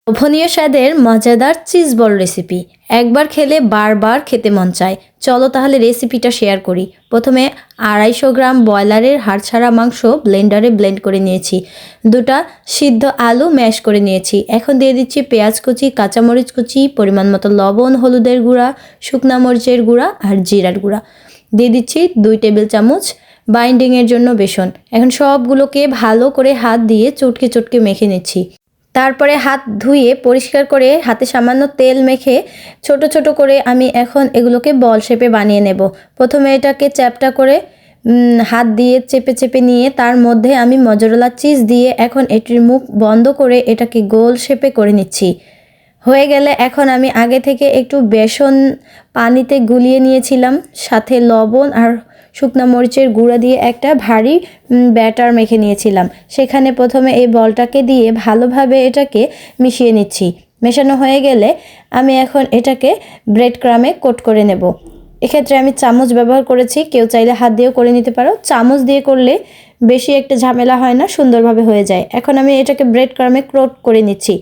লোভনীয় স্বাদের মজাদার চিজ বল রেসিপি একবার খেলে বারবার খেতে মন চায়। চলো তাহলে রেসিপিটা শেয়ার করি। প্রথমে 250 গ্রাম ব্রয়লারের হাড় ছাড়া মাংস ব্লেন্ডারে ব্লেন্ড করে নিয়েছি। 2টা সিদ্ধ আলু ম্যাশ করে নিয়েছি। এখন দিয়ে দিচ্ছি পেঁয়াজ কুচি, কাঁচামরিচ কুচি, পরিমাণ মতো লবণ, হলুদের গুঁড়া, শুকনা মরিচের গুঁড়া আর জিরার গুঁড়া। দিয়ে দিচ্ছি 2 টেবিল চামচ বাইন্ডিংয়ের জন্য বেসন। এখন সবগুলোকে ভালো করে হাত দিয়ে চটকে চটকে মেখে নিচ্ছি। তারপরে হাত ধুয়ে পরিষ্কার করে হাতে সামান্য তেল মেখে ছোট ছোট করে আমি এখন এগুলোকে বল শেপে বানিয়ে নেব। প্রথমে এটাকে চ্যাপটা করে হাত দিয়ে চেপে চেপে নিয়ে তার মধ্যে আমি মজরেলা চিজ দিয়ে এখন এটির মুখ বন্ধ করে এটাকে গোল শেপে করে নিচ্ছি। হয়ে গেলে এখন আমি আগে থেকে একটু বেসন পানিতে গুলিয়ে নিয়েছিলাম, সাথে লবণ আর শুকনো মরিচের গুঁড়া দিয়ে একটা ভারী ব্যাটার মেখে নিয়েছিলাম। সেখানে প্রথমে এই বলটাকে দিয়ে ভালোভাবে এটাকে মিশিয়ে নিচ্ছি। মেশানো হয়ে গেলে আমি এখন এটাকে ব্রেড ক্রামে কোট করে নেব। এক্ষেত্রে আমি চামচ ব্যবহার করেছি, কেউ চাইলে হাত দিয়েও করে নিতে পারো। চামচ দিয়ে করলে বেশি একটা ঝামেলা হয় না, সুন্দরভাবে হয়ে যায়। এখন আমি এটাকে ব্রেড ক্রামে কোট করে নিচ্ছি।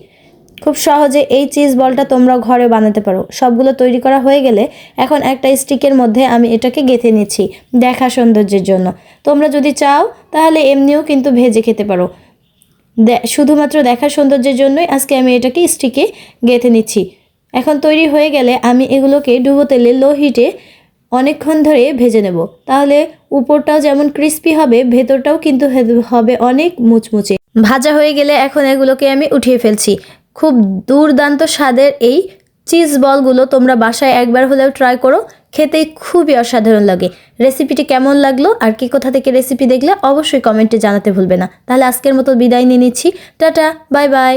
খুব সহজে এই চিজ বলটা তোমরা ঘরে বানাতে পারো। সবগুলো তৈরি করা হয়ে গেলে এখন একটা স্টিকের মধ্যে আমি এটাকে গেঁথে নিচ্ছি দেখা সৌন্দর্যের জন্য। তোমরা যদি চাও তাহলে এমনিও কিন্তু ভেজে খেতে পারো। শুধুমাত্র দেখা সৌন্দর্যের জন্যই আজকে আমি এটাকে স্টিকে গেঁথে নিচ্ছি। এখন তৈরি হয়ে গেলে আমি এগুলোকে ডুবো তেলে লো হিটে অনেকক্ষণ ধরে ভেজে নেব। তাহলে উপরটাও যেমন ক্রিস্পি হবে, ভেতরটাও কিন্তু হবে অনেক মুচমুচে। ভাজা হয়ে গেলে এখন এগুলোকে আমি উঠিয়ে ফেলছি। খুব দুর্দান্ত স্বাদের এই চিজ বলগুলো তোমরা বাসায় একবার হলেও ট্রাই করো, খেতে খুবই অসাধারণ লাগে। রেসিপিটি কেমন লাগলো আর কি কোথা থেকে রেসিপি দেখলে অবশ্যই কমেন্টে জানাতে ভুলবে না। তাহলে আজকের মতো বিদায় নিয়ে নিচ্ছি। Tata, bye bye.